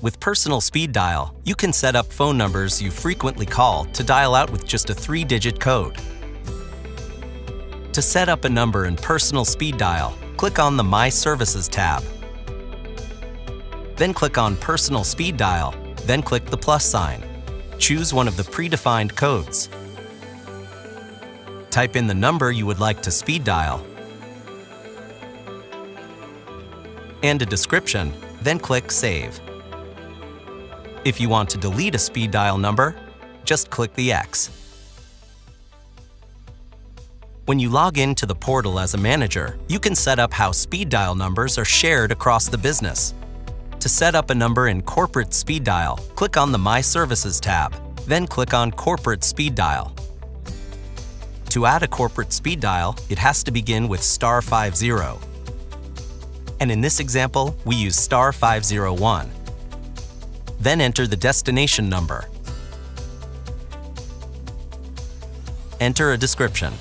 With Personal Speed Dial, you can set up phone numbers you frequently call to dial out with just a 3-digit code. To set up a number in Personal Speed Dial, click on the My Services tab. Then click on Personal Speed Dial, then click the plus sign. Choose one of the predefined codes. Type in the number you would like to speed dial and a description, then click Save. If you want to delete a speed dial number, just click the X. When you log into the portal as a manager, you can set up how speed dial numbers are shared across the business. To set up a number in Corporate Speed Dial, click on the My Services tab, then click on Corporate Speed Dial. To add a corporate speed dial, it has to begin with *50. And in this example, we use *501. Then enter the destination number. Enter a description.